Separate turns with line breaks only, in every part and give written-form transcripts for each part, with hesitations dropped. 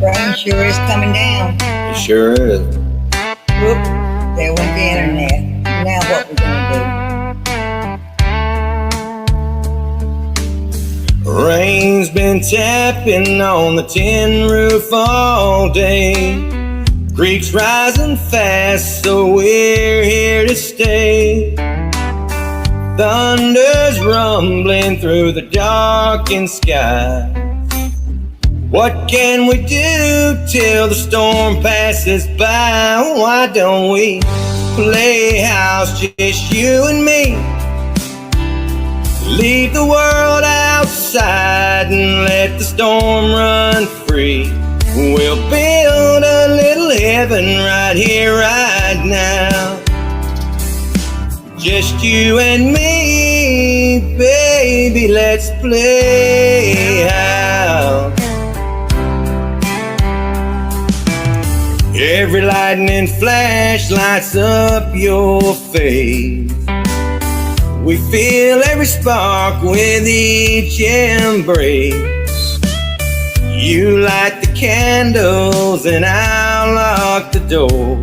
Rain sure is coming down.
It sure is.
Whoop, there went the internet. Now what we gonna
Rain's been tapping on the tin roof all day. Creek's rising fast, so we're here to stay. Thunder's rumbling through the darkened sky. What can we do till the storm passes by? Why don't we play house, just you and me? Leave the world outside and let the storm run free. We'll build a little heaven right here, right now. Just you and me, baby, let's play house. Every lightning flash lights up your face. We feel every spark with each embrace. You light the candles and I'll lock the door.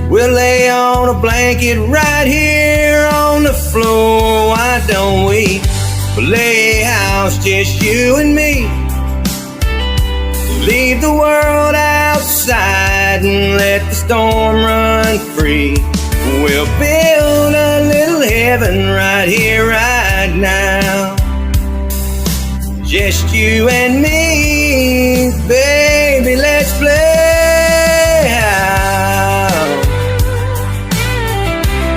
We'll lay on a blanket right here on the floor. Why don't we play house, just you and me? Leave the world outside and let the storm run free. We'll build a little heaven right here, right now. Just you and me, baby, let's play house.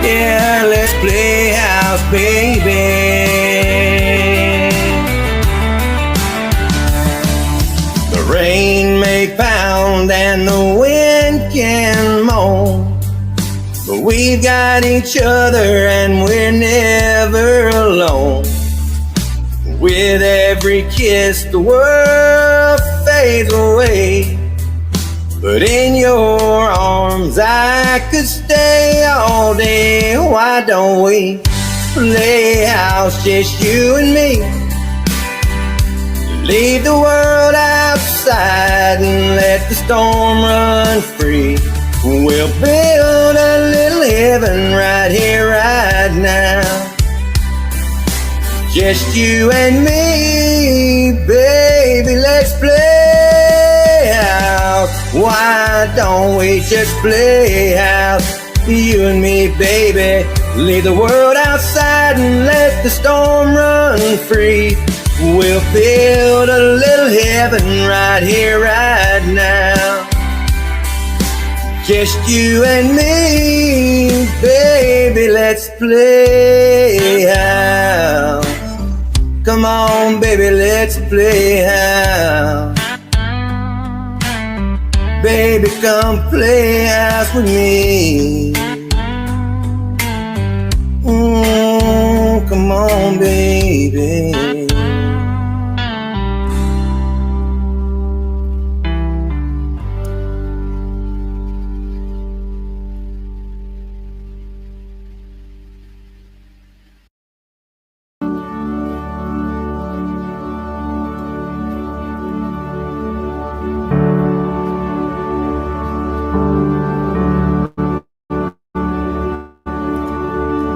Yeah, let's play house, baby. The rain may pound and the wind can moan, but we've got each other and we're never alone. With every kiss the world fades away, but in your arms I could stay all day. Why don't we play house, just you and me? Leave the world outside and let the storm run free. We'll build a little heaven right here, right now. Just you and me, baby, let's play house. Why don't we just play house? You and me, baby. Leave the world outside and let the storm run free. We'll build a little heaven right here, right now. Just you and me, baby, let's play house. Come on, baby, let's play house. Baby, come play house with me. Come on, baby.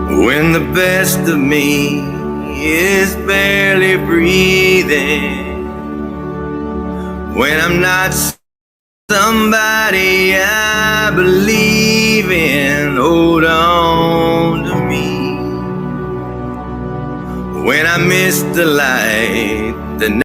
When the best of me is barely breathing, when I'm not somebody I believe in, hold on to me. When I miss the light, the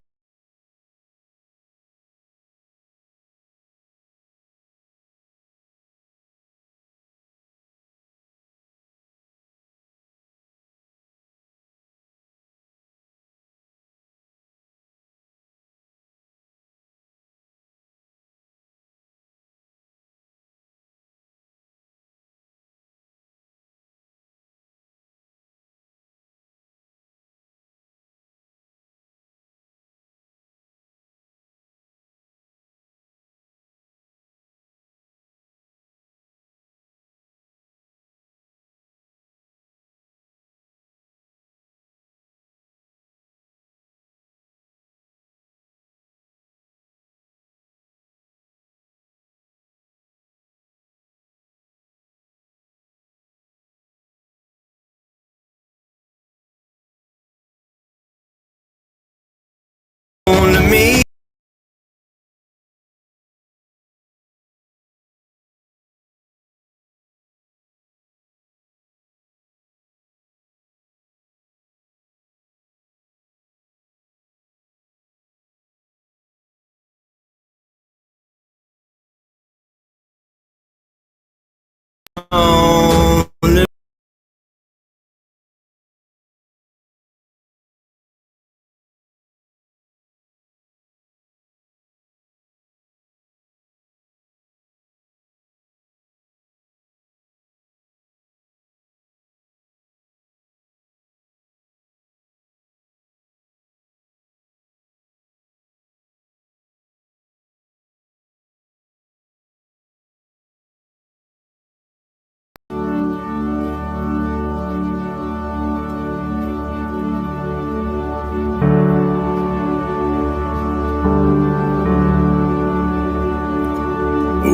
on to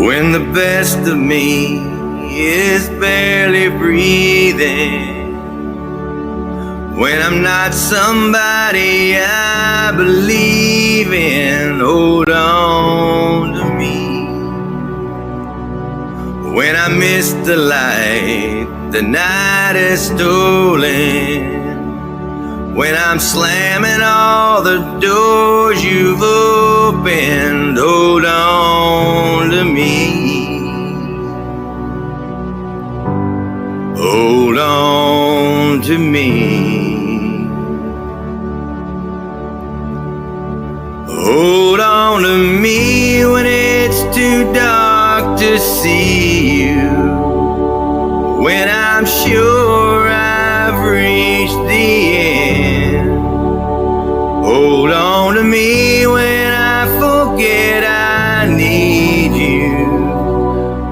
when the best of me is barely breathing, when I'm not somebody I believe in, hold on to me. When I miss the light the night is stolen, when I'm slamming all the doors you've opened, hold on to me. Hold on to me. Hold on to me when it's too dark to see you, when I'm sure I've reached the end. Hold on to me when I forget I need you,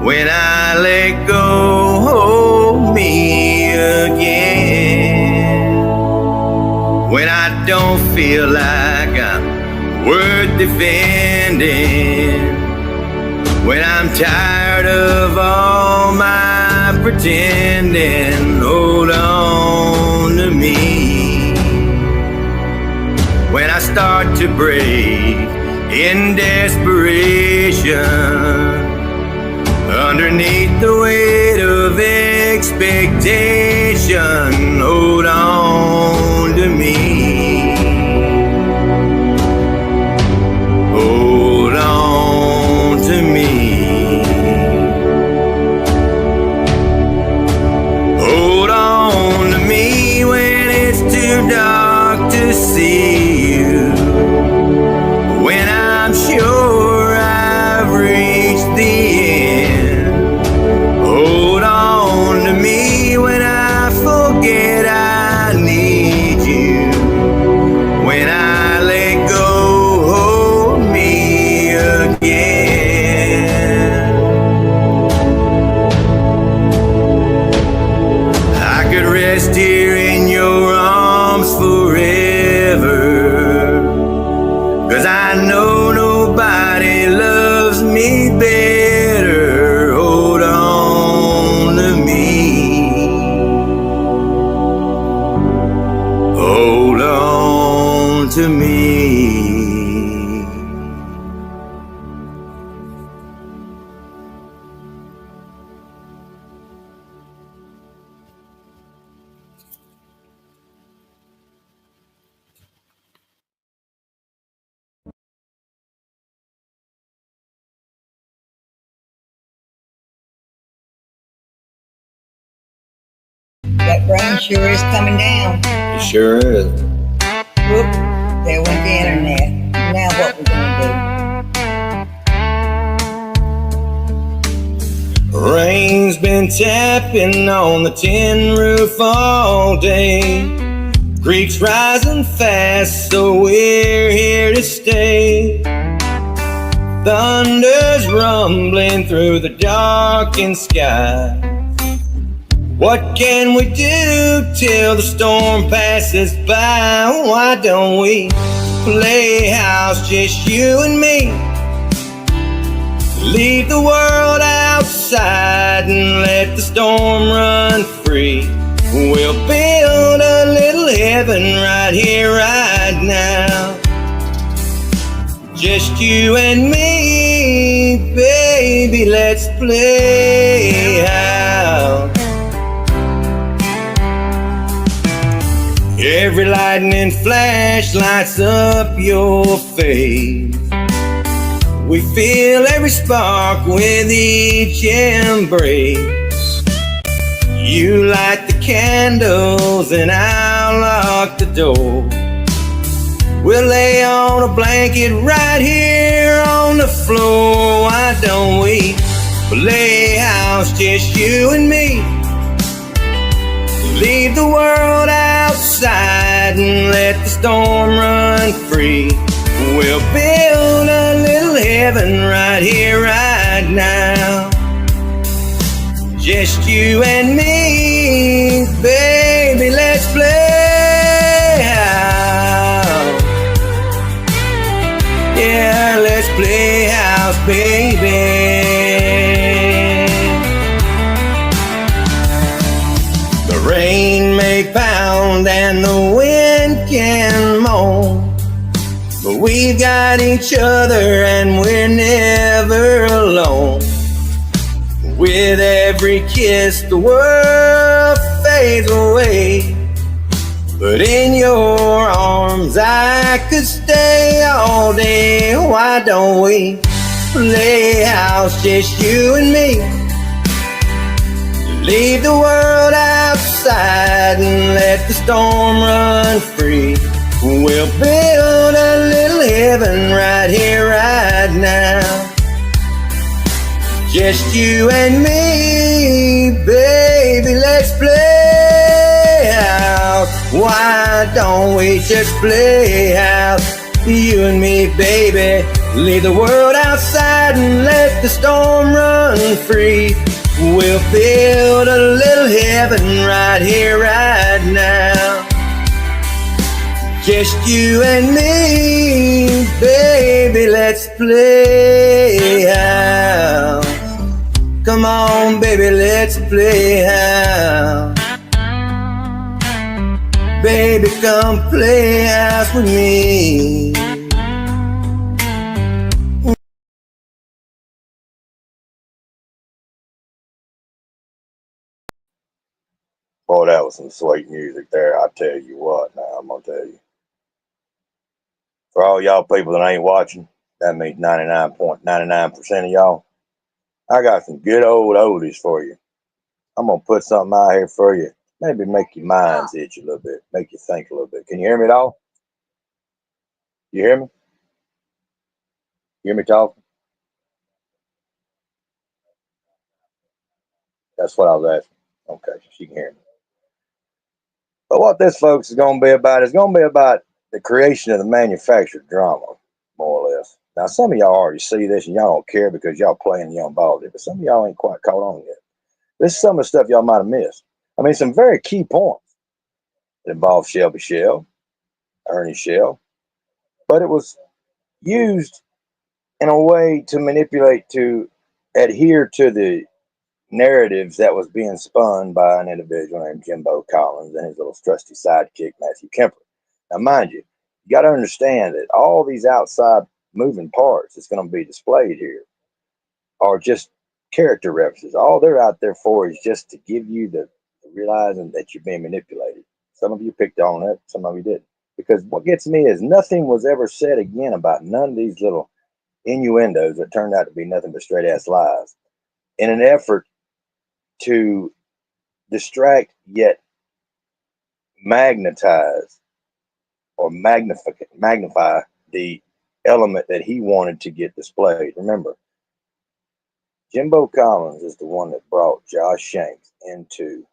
when I let go, hold me again. When I don't feel like I'm worth defending, when I'm tired of all my pretending, hold on to me. When I start to break in desperation, underneath the weight of expectation, hold on to me. Hold on to me. Hold on to me when it's too dark to see you, when I'm sure I've reached the end. Hold on to me when I forget I need you, when I let go, hold me again. I could rest here in your arms forever, 'cause I know nobody loves me better. Hold on to me. Hold on to me.
That rain sure is coming down.
It sure is.
Whoop, there went the internet. Now what we gonna do?
Rain's been tapping on the tin roof all day. Creek's rising fast, so we're here to stay. Thunder's rumbling through the darkened sky. What can we do till the storm passes by? Why don't we play house, just you and me? Leave the world outside and let the storm run free. We'll build a little heaven right here, right now. Just you and me, baby, let's play house. Every lightning flash lights up your face. We feel every spark with each embrace. You light the candles and I'll lock the door. We'll lay on a blanket right here on the floor. Why don't we play house, just you and me? Leave the world outside and let the storm run free. We'll build a little heaven right here, right now. Just you and me, baby, let's play house. Yeah, let's play house, baby. The rain may pound and the wind can moan, but we've got each other and we're never alone. With every kiss the world fades away, but in your arms I could stay all day. Why don't we play house, just you and me? Leave the world outside and let the storm run free. We'll build a little heaven right here, right now. Just you and me, baby, let's play house. Why don't we just play house? You and me, baby. Leave the world outside and let the storm run free. We'll build a little heaven right here, right now. Just you and me, baby, let's play house. Come on, baby, let's play house. Baby, come play house with me.
Boy, that was some sweet music there. I tell you what, now I'm gonna tell you. For all y'all people that ain't watching, that means 99.99% of y'all. I got some good old oldies for you. I'm gonna put something out here for you. Maybe make your minds itch a little bit, make you think a little bit. Can you hear me at all? You hear me? You hear me talking? That's what I was asking. Okay, she can hear me. But what this, folks, is going to be about is going to be about the creation of the manufactured drama, more or less. Now, some of y'all already see this and y'all don't care because y'all playing young baldy, but some of y'all ain't quite caught on yet. This is some of the stuff y'all might have missed. I mean, some very key points that involve Shelby Shell, Ernie Shell, but it was used in a way to manipulate, to adhere to the narratives that was being spun by an individual named Jimbo Collins and his little trusty sidekick, Matthew Kemper. Now, mind you, you got to understand that all these outside moving parts that's going to be displayed here are just character references. All they're out there for is just to give you the realizing that you're being manipulated. Some of you picked on it, some of you didn't. Because what gets me is nothing was ever said again about none of these little innuendos that turned out to be nothing but straight ass lies in an effort to distract yet magnetize or magnify the element that he wanted to get displayed. Remember, Jimbo Collins is the one that brought Josh Shanks into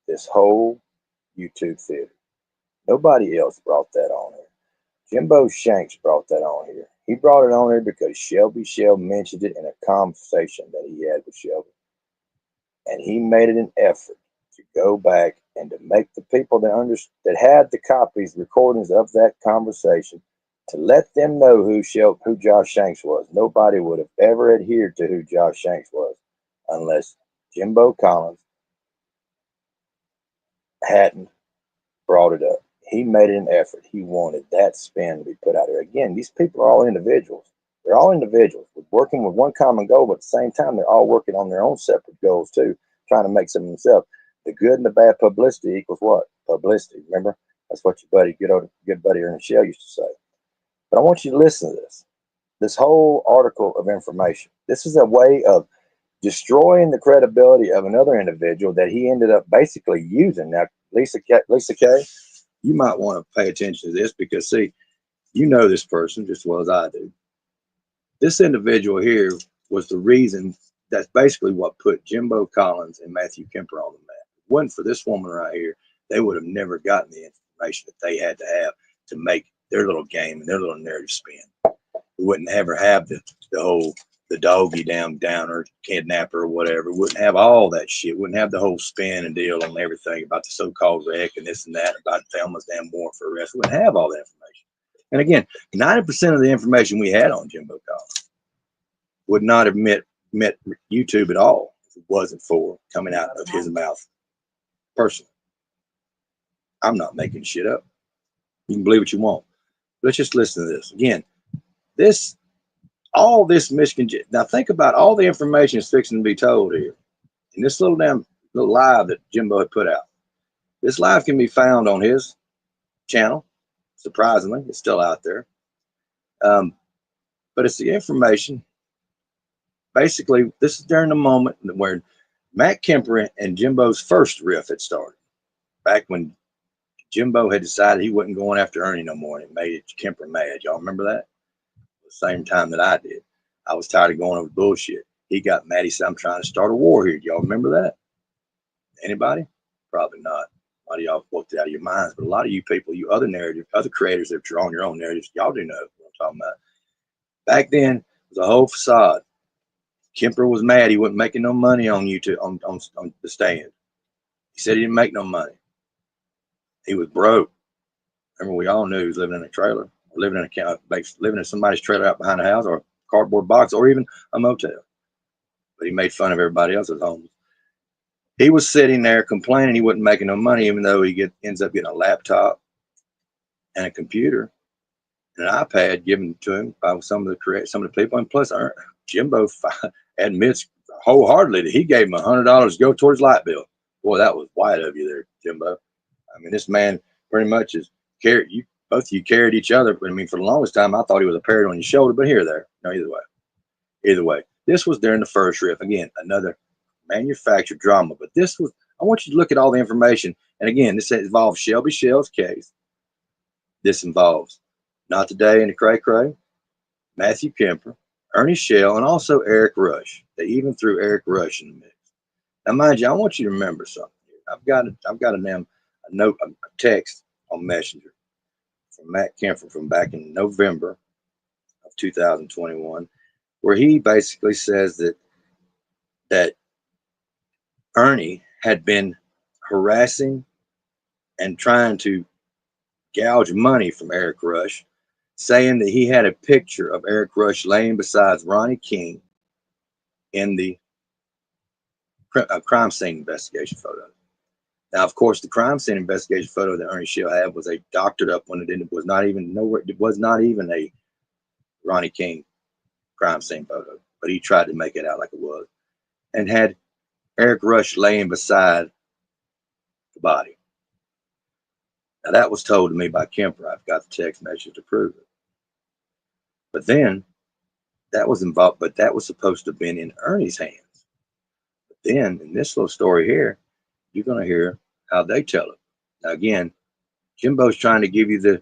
this whole YouTube theater. Nobody else brought that on here. Jimbo Shanks brought that on here. He brought it on here because Shelby Shell mentioned it in a conversation that he had with Shelby. And he made it an effort to go back and to make the people that had the copies, recordings of that conversation, to let them know who Josh Shanks was. Nobody would have ever adhered to who Josh Shanks was unless Jimbo Collins hadn't brought it up. He made it an effort. He wanted that spin to be put out there. Again, these people are all individuals. They're all individuals working with one common goal, but at the same time, they're all working on their own separate goals too, trying to make something themselves. The good and the bad publicity equals what? Publicity. Remember? That's what your buddy, good buddy Ernie Shell used to say. But I want you to listen to this whole article of information. This is a way of destroying the credibility of another individual that he ended up basically using. Now, Lisa K, you might want to pay attention to this because, see, you know this person just as well as I do. This individual here was the reason. That's basically what put Jimbo Collins and Matthew Kemper on the map. If it wasn't for this woman right here, they would have never gotten the information that they had to have to make their little game and their little narrative spin. We wouldn't ever have the whole the doggy downer kidnapper or whatever. We wouldn't have all that shit. We wouldn't have the whole spin and deal on everything about the so-called wreck and this and that about Thelma's damn warrant for arrest. We wouldn't have all that information. And again, 90% of the information we had on Jimbo Collins would not have met YouTube at all if it wasn't for coming out of his mouth personally. I'm not making shit up. You can believe what you want. Let's just listen to this. Again, all this Michigan. Now think about all the information that's fixing to be told here. In this little live that Jimbo had put out. This live can be found on his channel. Surprisingly, it's still out there. But it's the information. Basically, this is during the moment where Matt Kemper and Jimbo's first riff had started. Back when Jimbo had decided he wasn't going after Ernie no more, and it made Kemper mad. Y'all remember that? The same time that I did. I was tired of going over bullshit. He got mad. He said, "I'm trying to start a war here." Y'all remember that? Anybody? Probably not. A lot of y'all worked it out of your minds, but a lot of you people, you other creators that have drawn your own narratives, y'all do know what I'm talking about. Back then, it was a whole facade. Kemper was mad. He wasn't making no money on YouTube on the stand. He said he didn't make no money. He was broke. Remember, we all knew he was living in a trailer, living in somebody's trailer out behind a house, or a cardboard box, or even a motel. But he made fun of everybody else's homes. He was sitting there complaining he wasn't making no money, even though he ends up getting a laptop and a computer and an iPad given to him by some of the people. And plus, Jimbo admits wholeheartedly that he gave him $100 to go towards light bill. Boy, that was white of you there, Jimbo. I mean, this man pretty much is carried you. Both of you carried each other. But I mean, for the longest time, I thought he was a parrot on your shoulder. But there. No, either way. This was during the first riff. Again, another manufactured drama. But I want you to look at all the information. And again, this involves Shelby Shell's case. This involves Not Today and the Cray Cray, Matthew Kemper, Ernie Shell, and also Eric Rush. They even threw Eric Rush in the mix. Now, mind you, I want you to remember something. I've got a text on Messenger from Matt Kemper from back in November of 2021, where he basically says that Ernie had been harassing and trying to gouge money from Eric Rush, saying that he had a picture of Eric Rush laying beside Ronnie King in the crime scene investigation photo. Now, of course, the crime scene investigation photo that Ernie Shell had was a doctored up one. It was not even a Ronnie King crime scene photo, but he tried to make it out like it was, and had Eric Rush laying beside the body. Now, that was told to me by Kemper. I've got the text message to prove it. But then that was involved, but that was supposed to have been in Ernie's hands. But then in this little story here, you're going to hear how they tell it. Now, again, Jimbo's trying to give you the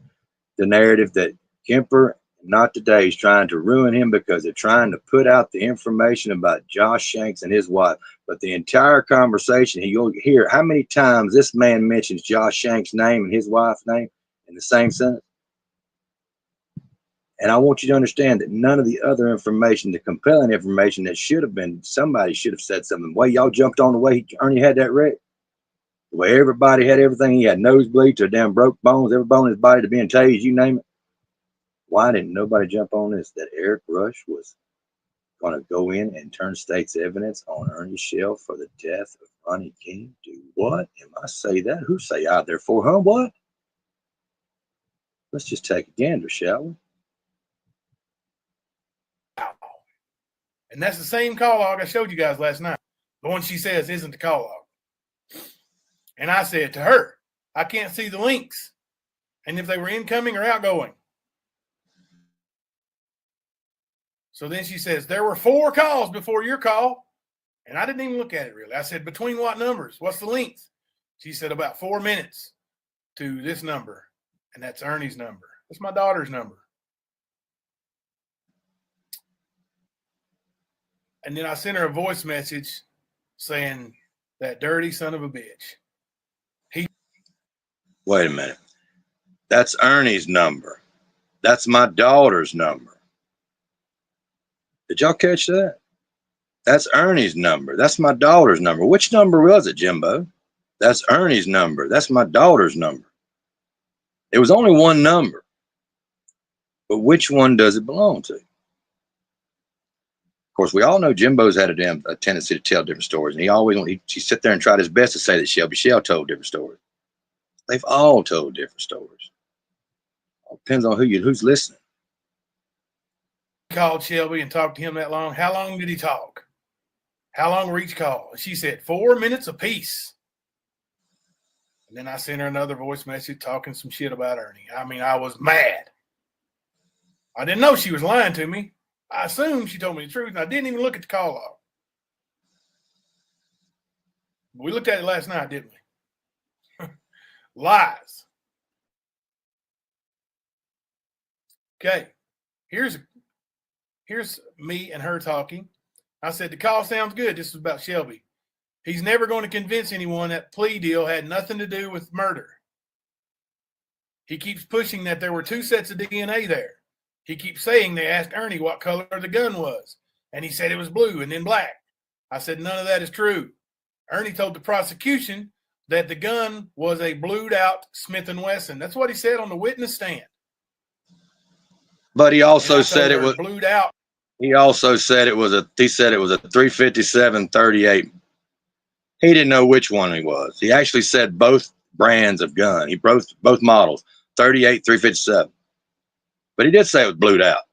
narrative that Kemper, Not Today, is trying to ruin him because they're trying to put out the information about Josh Shanks and his wife. But the entire conversation, you'll hear how many times this man mentions Josh Shanks' name and his wife's name in the same sentence. And I want you to understand that none of the other information, the compelling information that should have been, somebody should have said something. The way y'all jumped on the way Ernie had that wreck, the way everybody had everything, he had nosebleeds to damn broke bones, every bone in his body to being tased, you name it. Why didn't nobody jump on this? That Eric Rush was going to go in and turn state's evidence on Ernie Shell for the death of Ronnie King? Do what? Am I say that? Who say out there for, huh? What? Let's just take a gander, shall we?
And that's the same call log I showed you guys last night. The one she says isn't the call log. And I said to her, I can't see the links. And if they were incoming or outgoing. So then she says, there were 4 calls before your call. And I didn't even look at it really. I said, between what numbers? What's the length? She said, about 4 minutes to this number. And that's Ernie's number. That's my daughter's number. And then I sent her a voice message saying, that dirty son of a bitch.
Wait a minute. That's Ernie's number. That's my daughter's number. Did y'all catch that? That's Ernie's number. That's my daughter's number. Which number was it, Jimbo? That's Ernie's number. That's my daughter's number. It was only one number. But which one does it belong to? Of course, we all know Jimbo's had a tendency to tell different stories. And he sit there and tried his best to say that Shelby Shell told different stories. They've all told different stories. It depends on who's listening.
Called Shelby and talked to him that long. How long did he talk? How long were each call? She said 4 minutes apiece. And then I sent her another voice message talking some shit about Ernie. I mean, I was mad. I didn't know she was lying to me. I assumed she told me the truth, and I didn't even look at the call log. We looked at it last night, didn't we? Lies. Okay. Here's me and her talking. I said, the call sounds good. This is about Shelby. He's never going to convince anyone that plea deal had nothing to do with murder. He keeps pushing that there were 2 sets of DNA there. He keeps saying they asked Ernie what color the gun was, and he said it was blue and then black. I said, none of that is true. Ernie told the prosecution that the gun was a blued out Smith & Wesson. That's what he said on the witness stand.
But he also said it was
blued out.
He also said it was a 357 38. He didn't know which one he was. He actually said both brands of gun. He both models, 38, 357. But he did say it was blued out.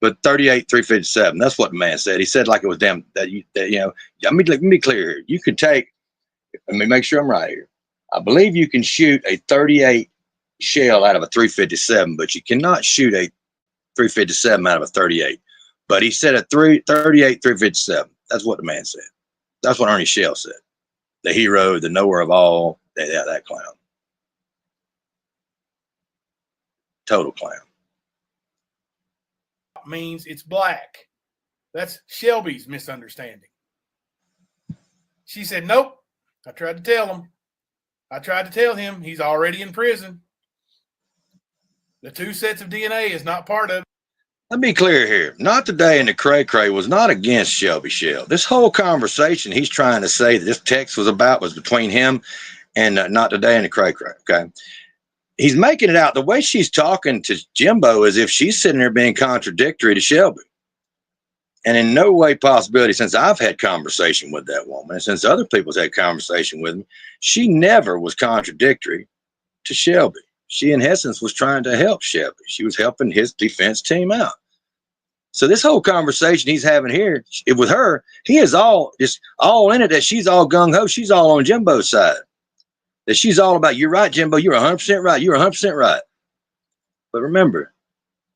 But 38, 357. That's what the man said. He said like it was damn that you know. Let me be clear here. You can take. Let me make sure I'm right here. I believe you can shoot a 38 shell out of a 357, but you cannot shoot a 357 out of a 38. But he said a 38, 357. That's what the man said. That's what Ernie Shell said. The hero, the knower of all, that clown. Total clown.
Means it's black. That's Shelby's misunderstanding. She said, nope. I tried to tell him. I tried to tell him he's already in prison. The 2 sets of DNA is not part of it.
Let me be clear here. Not Today in the Cray Cray was not against Shelby Shell. This whole conversation he's trying to say that this text was about was between him and Not Today in the Cray Cray. Okay. He's making it out. The way she's talking to Jimbo is if she's sitting there being contradictory to Shelby. And in no way possibility, since I've had conversation with that woman, and since other people's had conversation with me, she never was contradictory to Shelby. She, in essence, was trying to help Shelby. She was helping his defense team out. So this whole conversation he's having here with her, he is all in it that she's all gung-ho. She's all on Jimbo's side. That she's all about, you're right, Jimbo. You're 100% right. You're 100% right. But remember,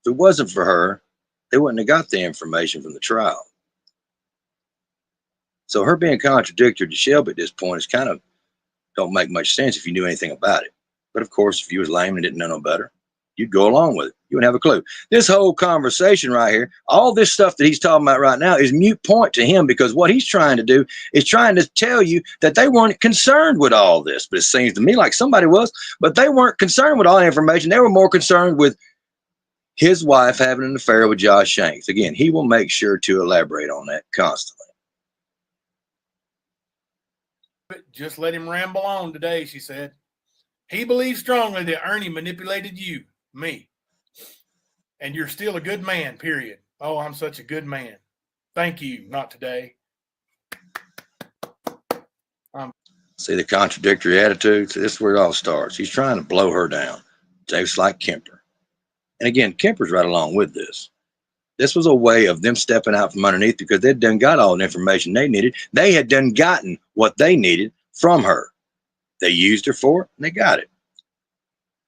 if it wasn't for her, they wouldn't have got the information from the trial. So her being contradictory to Shelby at this point is kind of don't make much sense if you knew anything about it. But of course, if you was lame and didn't know no better, you'd go along with it. You wouldn't have a clue. This whole conversation right here, all this stuff that he's talking about right now is mute point to him, because what he's trying to do is trying to tell you that they weren't concerned with all this. But it seems to me like somebody was, but they weren't concerned with all the information. They were more concerned with his wife having an affair with Josh Shanks. Again, he will make sure to elaborate on that constantly.
Just let him ramble on today, she said. He believes strongly that Ernie manipulated you, me. And you're still a good man, period. Oh, I'm such a good man. Thank you, Not Today.
See the contradictory attitudes? This is where it all starts. He's trying to blow her down, just like Kemper. And again, Kemper's right along with this. This was a way of them stepping out from underneath because they'd done got all the information they needed. They had done gotten what they needed from her. They used her for it, and they got it.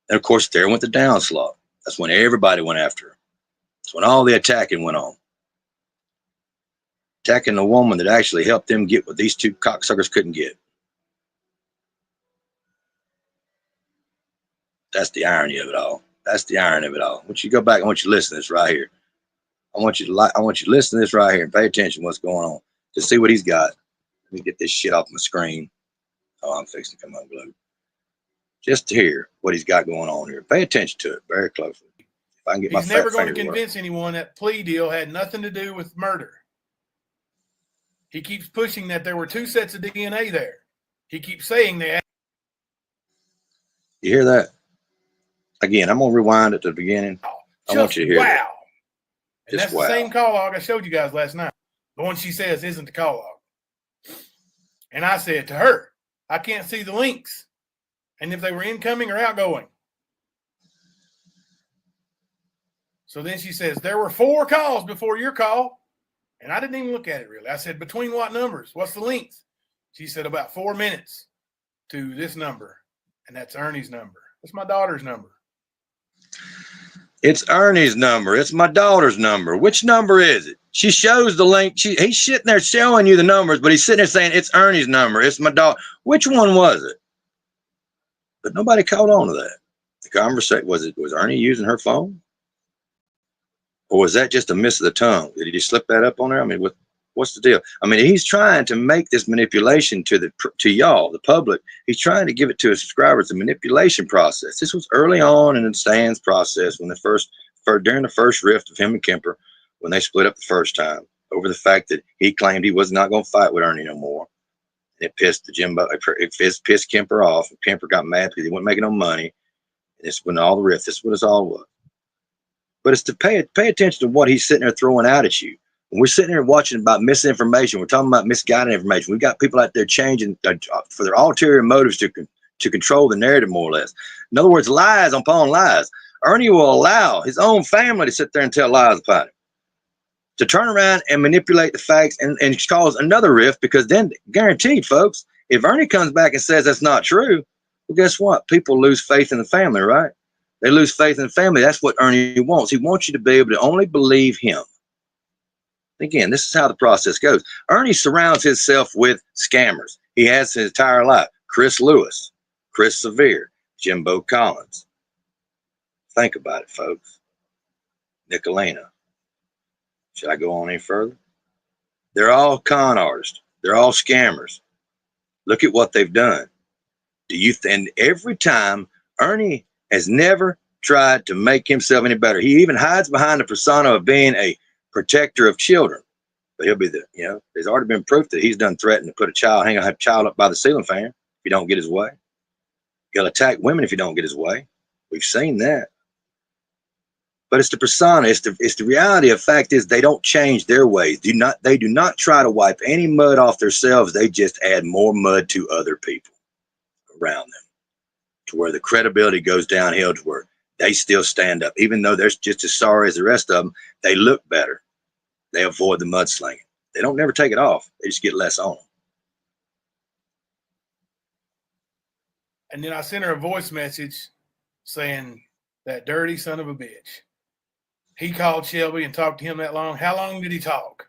And of course, there went the downslaught. That's when everybody went after her. That's when all the attacking went on. attacking the woman that actually helped them get what these two cocksuckers couldn't get. That's the irony of it all. That's the irony of it all. Once you go back, I want you to listen to this right here. I want you to listen to this right here and pay attention to what's going on. To see what he's got. Let me get this shit off my screen. Oh, I'm fixing to come unglued. Just to hear what he's got going on here. Pay attention to it very closely. If I can get
He's
my
never
fat
going to
finger
convince
working.
anyone that plea deal had nothing to do with murder. He keeps pushing that there were two sets of DNA there. He keeps saying that.
You hear that? Again, I'm going to rewind it to the beginning. I want you to hear
wow.
that.
And
Just
that's the same call log I showed you guys last night. The one she says isn't the call log. And I said to her, I can't see the links. And if they were incoming or outgoing. So then she says, there were 4 calls before your call. And I didn't even look at it really. I said, between what numbers? What's the length? She said about 4 minutes to this number. And that's Ernie's number. That's my daughter's number.
It's Ernie's number. It's my daughter's number. Which number is it? She shows the link. He's sitting there showing you the numbers, but he's sitting there saying, it's Ernie's number. It's my daughter. Which one was it? But nobody caught on to that. The conversation, was Ernie using her phone? Or was that just a miss of the tongue? Did he just slip that up on her? I mean, what's the deal? I mean, he's trying to make this manipulation to y'all, the public. He's trying to give it to his subscribers, the manipulation process. This was early on in the Stan's process when during the first rift of him and Kemper, when they split up the first time over the fact that he claimed he was not going to fight with Ernie no more. And it pissed it pissed Kemper off. And Kemper got mad because he wasn't making no money. And this when all the rift. This is what it's all was. But it's to pay attention to what he's sitting there throwing out at you. When we're sitting here watching about misinformation, we're talking about misguided information. We've got people out there changing for their ulterior motives to control the narrative, more or less. In other words, lies upon lies. Ernie will allow his own family to sit there and tell lies about him, to turn around and manipulate the facts and cause another rift, because then, guaranteed, folks, if Ernie comes back and says that's not true, well, guess what? People lose faith in the family, right? They lose faith in the family. That's what Ernie wants. He wants you to be able to only believe him. Again, this is how the process goes. Ernie surrounds himself with scammers. He has his entire life. Chris Lewis, Chris Severe, Jimbo Collins. Think about it, folks. Nicolena. Should I go on any further? They're all con artists. They're all scammers. Look at what they've done. And every time, Ernie has never tried to make himself any better. He even hides behind the persona of being a protector of children. But he'll be there's already been proof that he's done threatened to put hang a child up by the ceiling fan if you don't get his way. He'll attack women if you don't get his way. We've seen that. But it's the persona. It's the reality of fact is they don't change their ways. They do not try to wipe any mud off themselves. They just add more mud to other people around them, to where the credibility goes downhill, to where they still stand up. Even though they're just as sorry as the rest of them, they look better. They avoid the mudslinging. They don't never take it off. They just get less on them.
And then I sent her a voice message saying, that dirty son of a bitch. He called Shelby and talked to him that long. How long did he talk?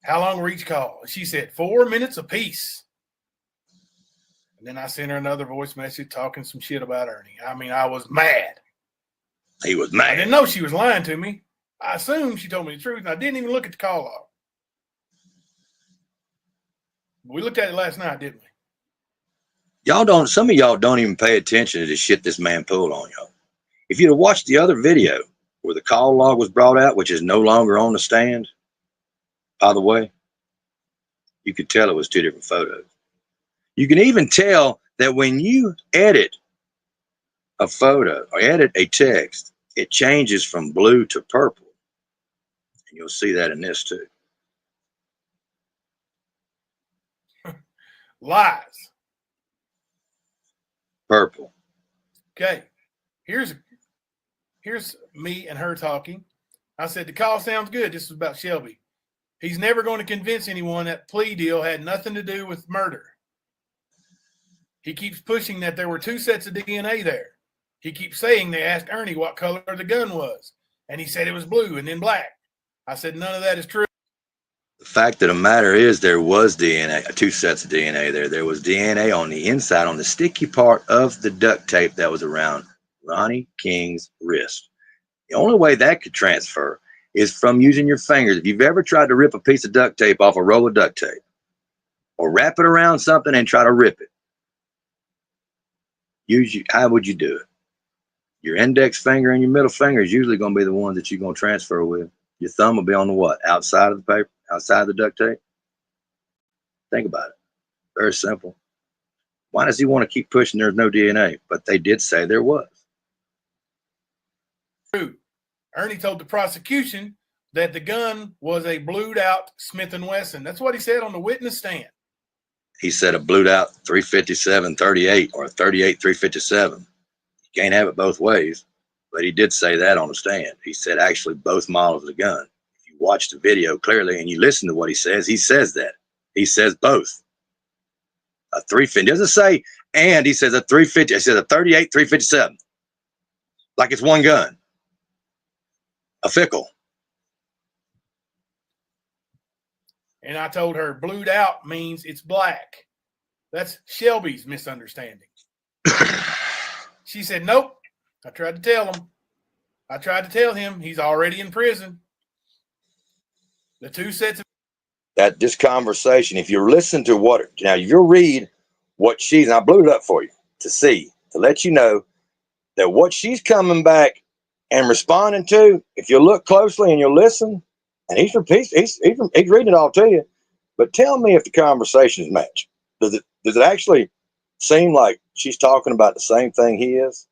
How long were each call? She said 4 minutes apiece. And then I sent her another voice message talking some shit about Ernie. I mean, I was mad.
He was
I
mad.
didn't know she was lying to me. I assumed she told me the truth, and I didn't even look at the call log. We looked at it last night, didn't we?
Some of y'all don't even pay attention to the shit this man pulled on y'all. If you'd have watched the other video where the call log was brought out, which is no longer on the stand, by the way, you could tell it was 2 different photos. You can even tell that when you edit a photo or edit a text, it changes from blue to purple. And you'll see that in this too.
Lies.
Purple.
Okay. Here's me and her talking. I said, the call sounds good. This was about Shelby. He's never going to convince anyone that plea deal had nothing to do with murder. He keeps pushing that there were 2 sets of DNA there. He keeps saying they asked Ernie what color the gun was. And he said it was blue and then black. I said, none of that is true.
The fact of the matter is there was DNA, two sets of DNA there. There was DNA on the inside, on the sticky part of the duct tape that was around Ronnie King's wrist. The only way that could transfer is from using your fingers. If you've ever tried to rip a piece of duct tape off a roll of duct tape, or wrap it around something and try to rip it, how would you do it? Your index finger and your middle finger is usually going to be the ones that you're going to transfer with. Your thumb will be on the what? Outside of the paper, outside of the duct tape. Think about it. Very simple. Why does he want to keep pushing there's no DNA? But they did say there was.
True. Ernie told the prosecution that the gun was a blued out Smith & Wesson. That's what he said on the witness stand.
He said a blued out 357 38 or a 38 357. You can't have it both ways. But he did say that on the stand. He said actually both models of the gun. If you watch the video clearly and you listen to what he says that. He says both. A 350. Doesn't say and, he says a 350. He says a 38 357. Like it's one gun. A Fickle.
And I told her blued out means it's black. That's Shelby's misunderstanding. She said, nope. I tried to tell him. I tried to tell him he's already in prison. The two sets of
that this conversation, if you listen to what, now you'll read what she's, and I blew it up for you to see, to let you know that what she's coming back and responding to, if you look closely and you listen, and he's reading it all to you, but tell me if the conversations match. Does it actually seem like she's talking about the same thing he is?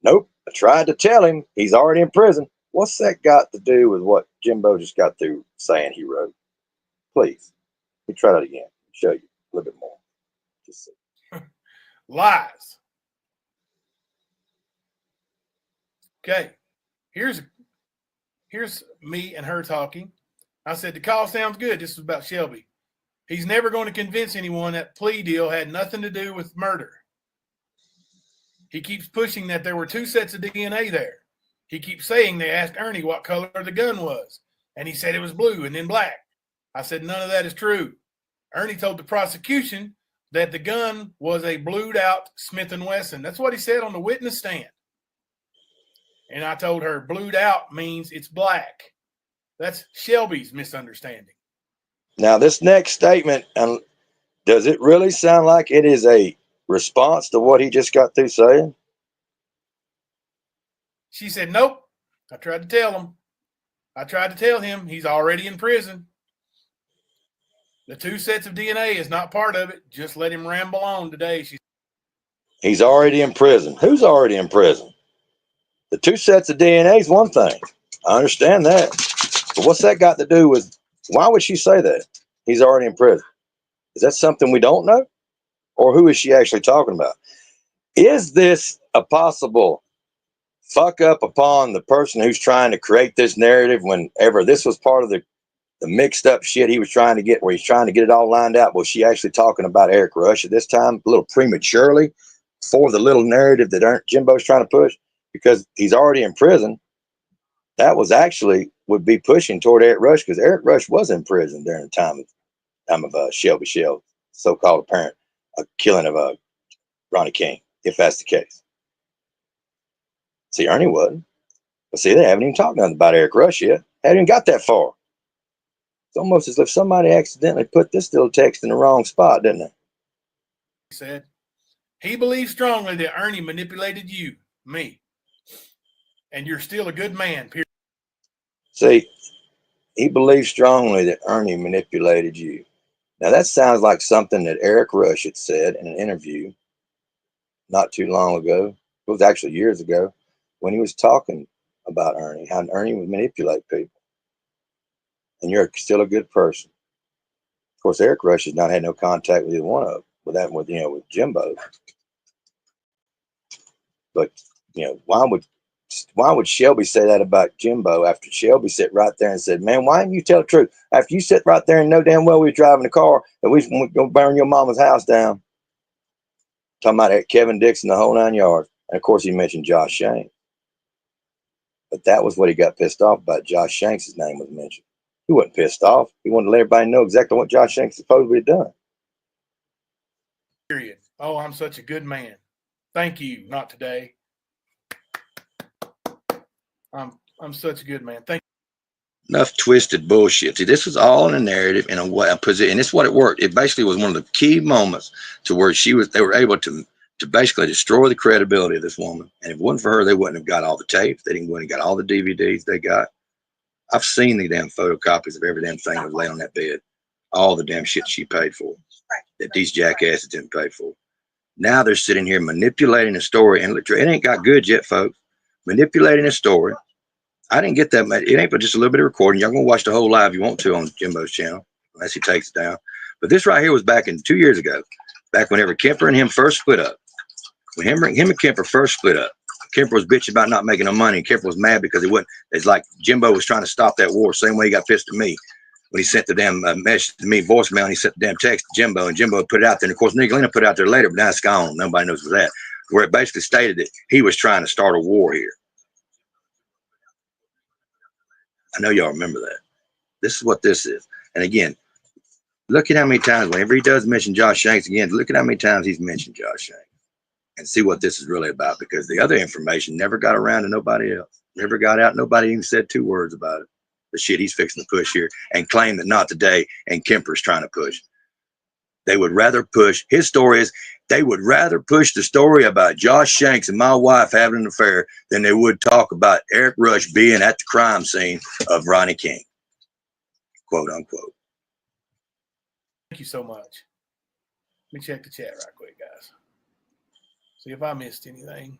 Nope. I tried to tell him he's already in prison. What's that got to do with what Jimbo just got through saying he wrote? Please, let me try that again. Show you a little bit more. Just see.
Lies. Okay. Here's me and her talking. I said, the call sounds good. This is about Shelby. He's never going to convince anyone that plea deal had nothing to do with murder. He keeps pushing that there were two sets of DNA there. He keeps saying they asked Ernie what color the gun was, and he said it was blue and then black. I said none of that is true. Ernie told the prosecution that the gun was a blued out Smith & Wesson. That's what he said on the witness stand. And I told her blued out means it's black. That's Shelby's misunderstanding.
Now, this next statement, does it really sound like it is a response to what he just got through saying?
She said, nope. I tried to tell him. I tried to tell him he's already in prison. The two sets of DNA is not part of it. Just let him ramble on today.
He's already in prison. Who's already in prison? The two sets of DNA is one thing. I understand that. But what's that got to do with, why would she say that? He's already in prison. Is that something we don't know? Or who is she actually talking about? Is this a possible fuck up upon the person who's trying to create this narrative whenever this was part of the mixed up shit he was trying to get, where he's trying to get it all lined out? Was she actually talking about Eric Rush at this time, a little prematurely, for the little narrative that Jimbo's trying to push? Because he's already in prison. That was actually would be pushing toward Eric Rush, because Eric Rush was in prison during the time of Shelby Shell, so-called apparent killing of Ronnie King, if that's the case. See, Ernie wasn't. But see, they haven't even talked nothing about Eric Rush yet. Haven't even got that far. It's almost as if somebody accidentally put this little text in the wrong spot, didn't they?
He said, he believes strongly that Ernie manipulated you, me, and you're still a good man, period.
See, he believes strongly that Ernie manipulated you. Now, that sounds like something that Eric Rush had said in an interview not too long ago. It was actually years ago, when he was talking about Ernie, how Ernie would manipulate people. And you're still a good person. Of course, Eric Rush has not had no contact with either one of them, with Jimbo. But, why would Shelby say that about Jimbo after Shelby sat right there and said, man, why didn't you tell the truth? After you sit right there and know damn well we were driving the car and we were going to burn your mama's house down. Talking about Kevin Dixon, the whole 9 yards. And of course, he mentioned Josh Shanks. But that was what he got pissed off about. Josh Shanks' name was mentioned. He wasn't pissed off. He wanted to let everybody know exactly what Josh Shanks supposedly had done.
Period. Oh, I'm such a good man. Thank you. Not today. I'm such a good man. Thank you.
Enough twisted bullshit. See, this was all in a narrative in a way, a position, and this is what it worked. It basically was one of the key moments to where they were able to basically destroy the credibility of this woman. And if it wasn't for her, they wouldn't have got all the tapes. They wouldn't have got all the DVDs they got. I've seen the damn photocopies of every damn thing that was laying on that bed. All the damn shit she paid for that these jackasses didn't pay for. Now they're sitting here manipulating the story, and it ain't got good yet, folks. Manipulating the story. I didn't get that much. It ain't but just a little bit of recording. Y'all gonna watch the whole live if you want to on Jimbo's channel, unless he takes it down. But this right here was back in 2 years ago, back whenever Kemper and him first split up. When him and Kemper first split up, Kemper was bitching about not making no money. And Kemper was mad because it's like Jimbo was trying to stop that war. Same way he got pissed at me when he sent the damn message to me, voicemail, and he sent the damn text to Jimbo, and Jimbo put it out there. And of course, Nicolina put it out there later, but now it's gone. Nobody knows what's that. Where it basically stated that he was trying to start a war here. I know y'all remember that. This is what this is. And again, look at how many times, whenever he does mention Josh Shanks again, look at how many times he's mentioned Josh Shanks. And see what this is really about, because the other information never got around to nobody else. Never got out. Nobody even said 2 words about it. The shit he's fixing to push here and claim that not today and Kemper's trying to push. They would rather push, his story is, they would rather push the story about Josh Shanks and my wife having an affair than they would talk about Eric Rush being at the crime scene of Ronnie King, quote unquote.
Thank you so much. Let me check the chat right quick, guys. See if I missed anything.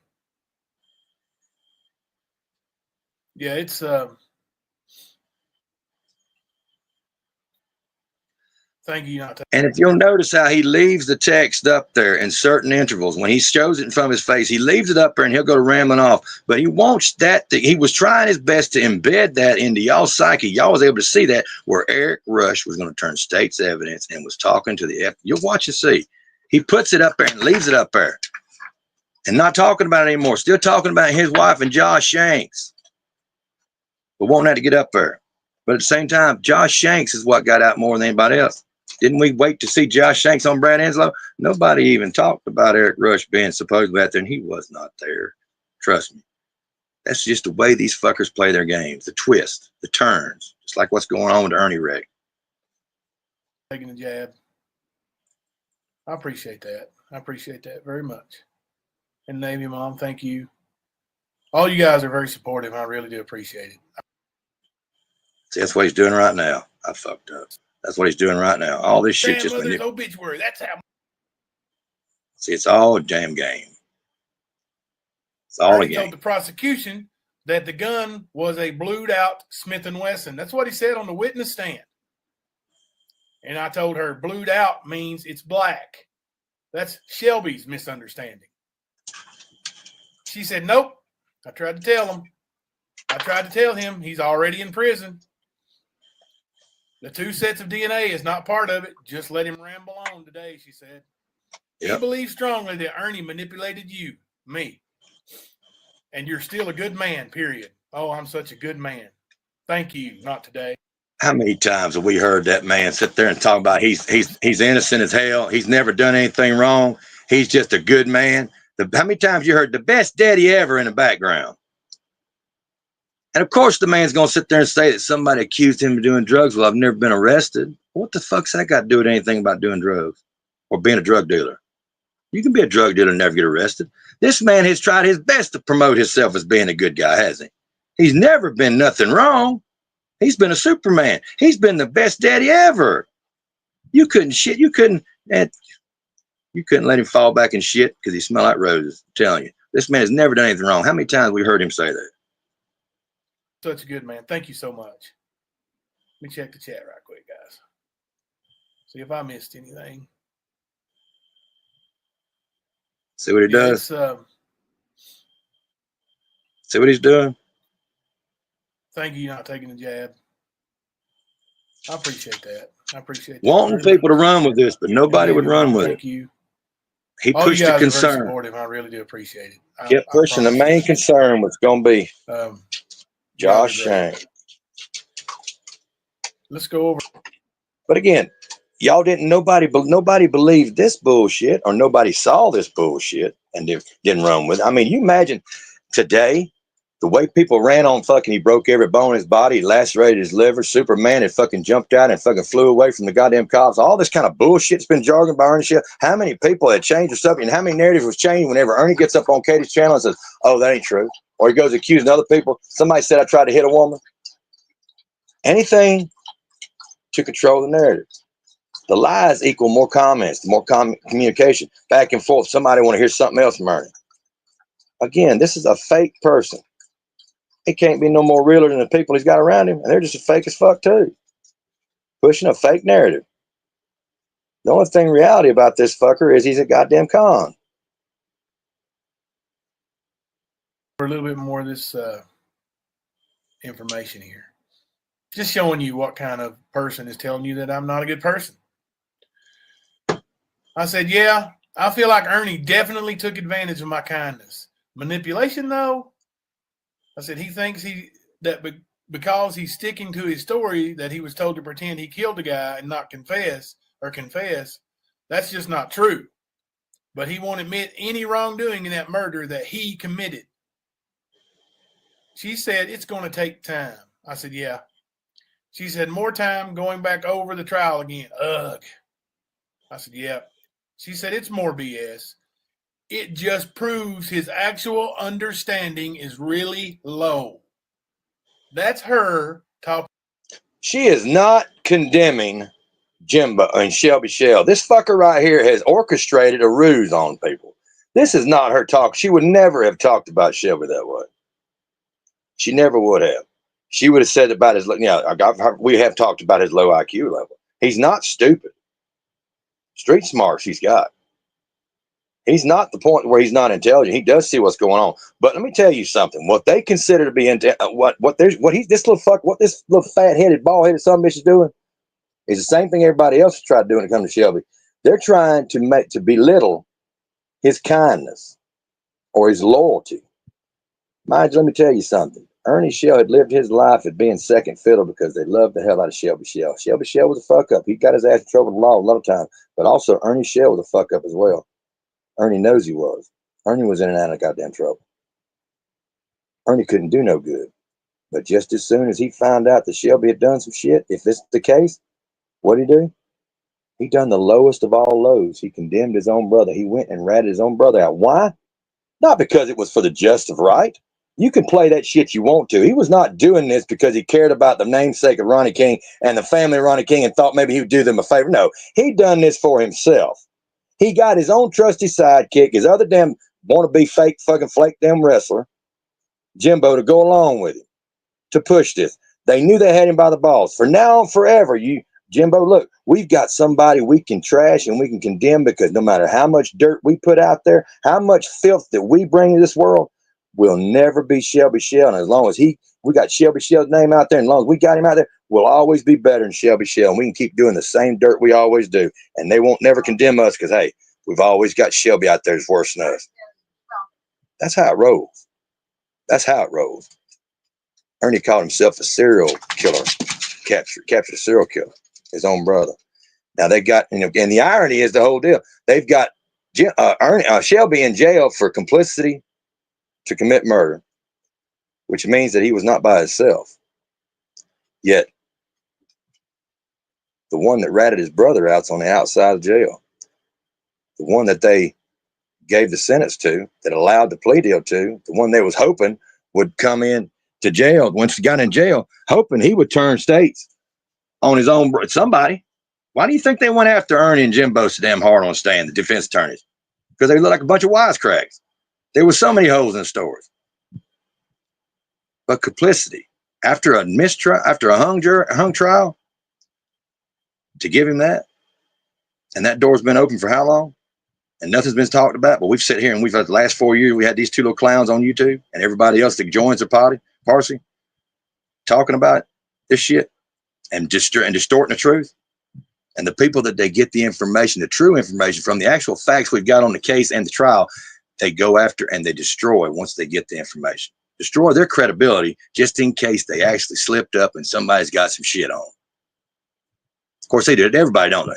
Yeah, it's thank you.
And if you'll notice how he leaves the text up there in certain intervals, when he shows it in front of his face, he leaves it up there and he'll go rambling off. But he wants that. He was trying his best to embed that into y'all's psyche. Y'all was able to see that where Eric Rush was going to turn state's evidence and was talking to the F. You'll watch and see. He puts it up there and leaves it up there. And not talking about it anymore. Still talking about his wife and Josh Shanks. But wanting that to get up there. But at the same time, Josh Shanks is what got out more than anybody else. Didn't we wait to see Josh Shanks on Brad Enslow? Nobody even talked about Eric Rush being supposedly out there, and he was not there. Trust me. That's just the way these fuckers play their games. The twist, the turns. Just like what's going on with the Ernie wreck.
Taking a jab. I appreciate that. I appreciate that very much. And Navy Mom, thank you. All you guys are very supportive. I really do appreciate it.
See, that's what he's doing right now. I fucked up. That's what he's doing right now. All this shit just
obituary. That's how.
See, it's all a damn game. It's all a game.
He told the prosecution that the gun was a blued out Smith & Wesson. That's what he said on the witness stand. And I told her blued out means it's black. That's Shelby's misunderstanding. She said, nope. I tried to tell him. I tried to tell him he's already in prison. The 2 sets of DNA is not part of it. Just let him ramble on today, she said. Yep. He believes strongly that Ernie manipulated you, me. And you're still a good man, period. Oh, I'm such a good man. Thank you, not today.
How many times have we heard that man sit there and talk about he's innocent as hell. He's never done anything wrong. He's just a good man. How many times you heard the best daddy ever in the background? And of course, the man's going to sit there and say that somebody accused him of doing drugs. Well, I've never been arrested. What the fuck's that got to do with anything about doing drugs or being a drug dealer? You can be a drug dealer and never get arrested. This man has tried his best to promote himself as being a good guy, hasn't he? He's never been nothing wrong. He's been a Superman. He's been the best daddy ever. You couldn't let him fall back in shit because he smelled like roses. I'm telling you, this man has never done anything wrong. How many times have we heard him say that?
Such a good man. Thank you so much. Let me check the chat right quick, guys. See if I missed anything.
See what he does? See what he's doing?
Thank you, not taking the jab. I appreciate that. I appreciate that.
Wanting people to run with this, but nobody would run with it.
Thank you.
He pushed the concern.
I really do appreciate it.
Kept pushing. The main concern was going to be Josh Shanks.
Let's go over.
But again, y'all didn't. Nobody believed this bullshit, or nobody saw this bullshit and didn't run with it. I mean, you imagine today the way people ran on fucking. He broke every bone in his body, he lacerated his liver. Superman had fucking jumped out and fucking flew away from the goddamn cops. All this kind of bullshit's been jargon by Ernie Shell. How many people had changed or something? And how many narratives was changed whenever Ernie gets up on Katie's channel and says, "Oh, that ain't true," or he goes accusing other people. Somebody said I tried to hit a woman. Anything to control the narrative. The lies equal more comments, more communication, back and forth. Somebody want to hear something else from Ernie. Again, this is a fake person. He can't be no more realer than the people he's got around him, and they're just as fake as fuck too. Pushing a fake narrative. The only thing reality about this fucker is he's a goddamn con.
For a little bit more of this information here. Just showing you what kind of person is telling you that I'm not a good person. I said, yeah, I feel like Ernie definitely took advantage of my kindness. Manipulation, though, I said he thinks because he's sticking to his story that he was told to pretend he killed a guy and not confess. That's just not true. But he won't admit any wrongdoing in that murder that he committed. She said, it's going to take time. I said, yeah. She said, more time going back over the trial again. Ugh. I said, yeah. She said, it's more BS. It just proves his actual understanding is really low. That's her talking.
She is not condemning Jimbo and Shelby Shell. This fucker right here has orchestrated a ruse on people. This is not her talk. She would never have talked about Shelby that way. She never would have. She would have said about his, we have talked about his low IQ level. He's not stupid. Street smarts he's got. He's not the point where he's not intelligent. He does see what's going on. But let me tell you something. What they consider to be this little fat-headed, bald-headed son of a bitch is doing is the same thing everybody else has tried to do when it comes to Shelby. They're trying to belittle his kindness or his loyalty. Mind you, let me tell you something. Ernie Shell had lived his life at being second fiddle because they loved the hell out of Shelby Shell. Shelby Shell was a fuck up. He got his ass in trouble with the law a lot of times. But also Ernie Shell was a fuck up as well. Ernie knows he was. Ernie was in and out of goddamn trouble. Ernie couldn't do no good. But just as soon as he found out that Shelby had done some shit, if this is the case, what'd he do? He done the lowest of all lows. He condemned his own brother. He went and ratted his own brother out. Why? Not because it was for the just of right. You can play that shit you want to. He was not doing this because he cared about the namesake of Ronnie King and the family of Ronnie King and thought maybe he would do them a favor. No, he done this for himself. He got his own trusty sidekick, his other damn wannabe fake fucking flake damn wrestler, Jimbo, to go along with him, to push this. They knew they had him by the balls. For now on forever, Jimbo, look, we've got somebody we can trash and we can condemn because no matter how much dirt we put out there, how much filth that we bring to this world, will never be Shelby Shell. And as long as we got Shelby Shell's name out there, and as long as we got him out there, we'll always be better than Shelby Shell. And we can keep doing the same dirt we always do. And they won't never condemn us because, hey, we've always got Shelby out there that's worse than us. That's how it rolls. That's how it rolls. Ernie called himself a serial killer. Captured a serial killer, his own brother. Now they got, and the irony is the whole deal. They've got Shelby in jail for complicity to commit murder, which means that he was not by himself. Yet, the one that ratted his brother out's on the outside of jail. The one that they gave the sentence to, that allowed the plea deal to, the one they was hoping would come in to jail, once he got in jail, hoping he would turn states on his own. Somebody. Why do you think they went after Ernie and Jimbo so damn hard on stand, the defense attorneys? Because they look like a bunch of wisecracks. There were so many holes in the stories. But complicity, after a mistrial, after a hung trial, to give him that, and that door's been open for how long? And nothing's been talked about. But we've sat here and we've had the last 4 years, we had these two little clowns on YouTube and everybody else that joins the party talking about this shit and distorting the truth. And the people that they get the information, the true information from the actual facts we've got on the case and the trial, they go after and they destroy once they get the information. Destroy their credibility just in case they actually slipped up and somebody's got some shit on.
Of course, they did it. Everybody, don't they?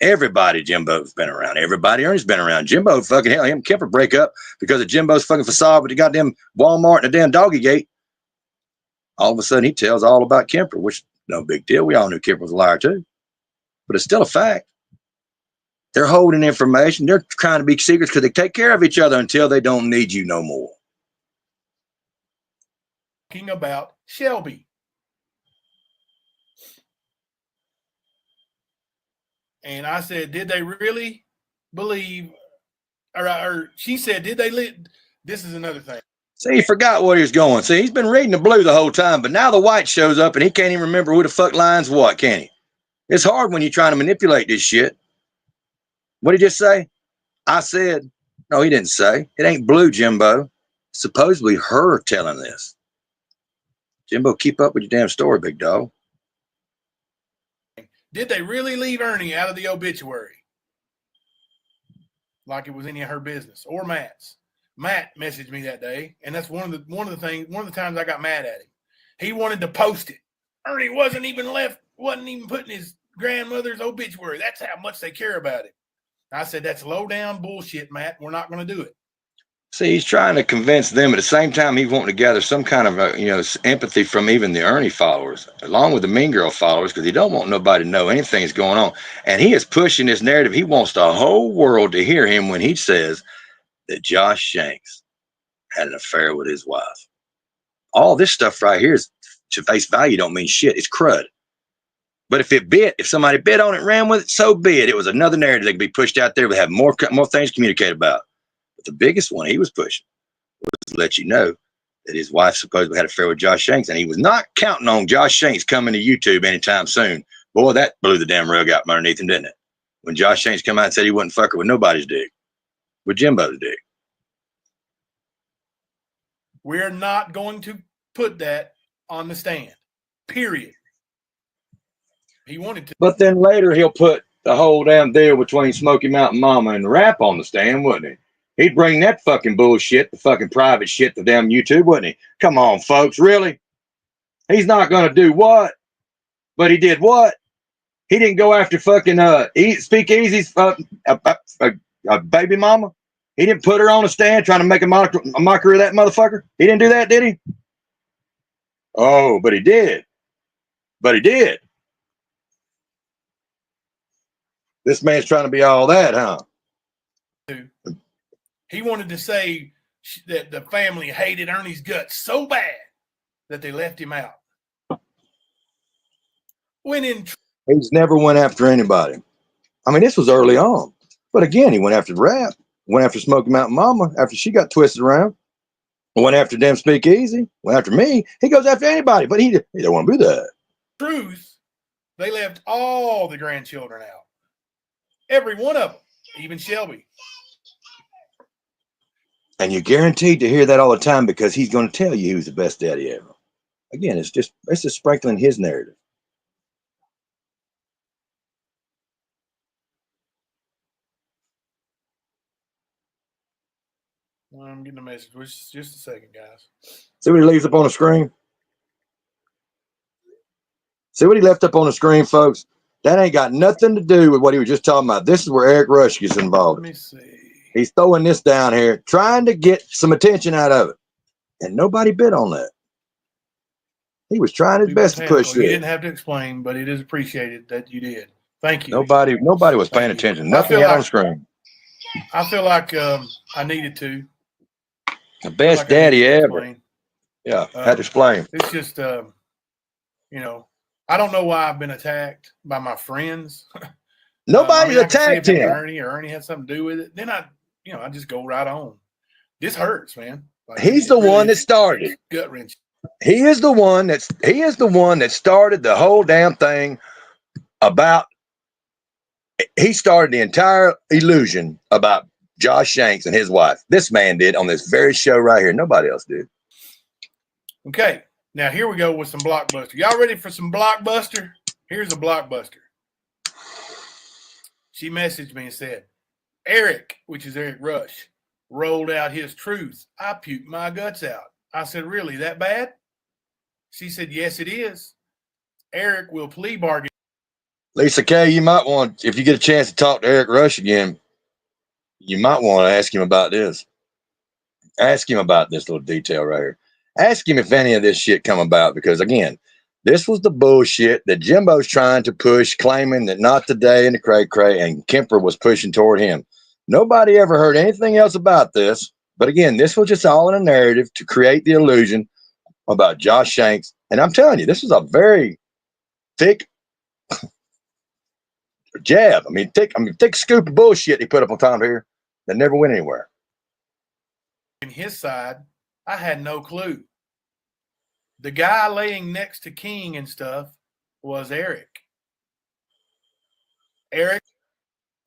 Everybody, Jimbo's been around. Everybody, Ernie's been around. Jimbo, fucking hell, him and Kemper break up because of Jimbo's fucking facade with the goddamn Walmart and the damn doggy gate. All of a sudden, he tells all about Kemper, which no big deal. We all knew Kemper was a liar too, but it's still a fact. They're holding information. They're trying to be secrets because they take care of each other until they don't need you no more.
Talking about Shelby. And I said, did they really believe, or she said, did they this is another thing.
See, he forgot where he was going. See, he's been reading the blue the whole time, but now the white shows up and he can't even remember who the fuck lines what, can he? It's hard when you're trying to manipulate this shit. What did he just say? I said, no, he didn't say. It ain't blue, Jimbo. Supposedly her telling this. Jimbo, keep up with your damn story, big dog.
Did they really leave Ernie out of the obituary? Like it was any of her business or Matt's. Matt messaged me that day, and that's one of the times I got mad at him. He wanted to post it. Ernie wasn't even putting his grandmother's obituary. That's how much they care about it. I said, that's low down bullshit, Matt. We're not going to do it.
See, he's trying to convince them. At the same time, he's wanting to gather some kind of empathy from even the Ernie followers, along with the Mean Girl followers, because he don't want nobody to know anything is going on. And he is pushing this narrative. He wants the whole world to hear him when he says that Josh Shanks had an affair with his wife. All this stuff right here is to face value don't mean shit. It's crud. But if somebody bit on it, ran with it, so be it. It was another narrative that could be pushed out there. We have more things to communicate about. But the biggest one he was pushing was to let you know that his wife supposedly had an affair with Josh Shanks, and he was not counting on Josh Shanks coming to YouTube anytime soon. Boy, that blew the damn rug out from underneath him, didn't it? When Josh Shanks come out and said he wouldn't fuck her with nobody's dick, with Jimbo's dick.
We're not going to put that on the stand. Period. He wanted to.
But then later he'll put the whole damn deal between Smoky Mountain Mama and the rap on the stand, wouldn't he? He'd bring that fucking bullshit, the fucking private shit to damn YouTube, wouldn't he? Come on, folks, really? He's not going to do what? But he did what? He didn't go after fucking Speak Easy's baby mama. He didn't put her on a stand trying to make a mockery of that motherfucker. He didn't do that, did he? Oh, but he did. But he did. This man's trying to be all that, huh?
He wanted to say that the family hated Ernie's guts so bad that they left him out.
He's never went after anybody. I mean, this was early on. But again, he went after the rap. Went after Smoky Mountain Mama after she got twisted around. Went after them Speak Easy. Went after me. He goes after anybody, but he don't want to do that.
Truth, they left all the grandchildren out. Every one of them, even Shelby.
And you're guaranteed to hear that all the time because he's going to tell you he was the best daddy ever. Again, it's just sprinkling his narrative.
I'm getting a message. Just a second, guys.
See what he leaves up on the screen? See what he left up on the screen, folks? That ain't got nothing to do with what he was just talking about. This is where Eric Rush gets involved.
Let me see.
He's throwing this down here, trying to get some attention out of it. And nobody bid on that. He was trying his best to push
You
it.
didn't have to explain, but it is appreciated that you did. Thank you.
Nobody was paying attention. Nothing on the screen.
I feel like I needed to.
The best daddy ever. Yeah, had to explain.
It's just, I don't know why I've been attacked by my friends.
Nobody attacked him.
Ernie had something to do with it. Then I just go right on. This hurts, man. Like,
he's the one that started.
Gut wrench.
He is the one that started the whole damn thing about. He started the entire illusion about Josh Shanks and his wife. This man did on this very show right here. Nobody else did.
Okay, now here we go with some Blockbuster. Y'all ready for some Blockbuster? Here's a Blockbuster. She messaged me and said, Eric, which is Eric Rush, rolled out his truth. I puked my guts out. I said, really, that bad? She said, yes, it is. Eric will plea bargain
Lisa K, you might want, if you get a chance to talk to Eric Rush again, you might want to ask him about this. Ask him about this little detail right here. Ask him if any of this shit come about, because again, this was the bullshit that Jimbo's trying to push, claiming that Not Today and the Cray Cray and Kemper was pushing toward him. Nobody ever heard anything else about this. But again, this was just all in a narrative to create the illusion about Josh Shanks. And I'm telling you, this was a very thick jab. Thick scoop of bullshit he put up on Tom here that never went anywhere.
In his side, I had no clue. The guy laying next to King and stuff was Eric.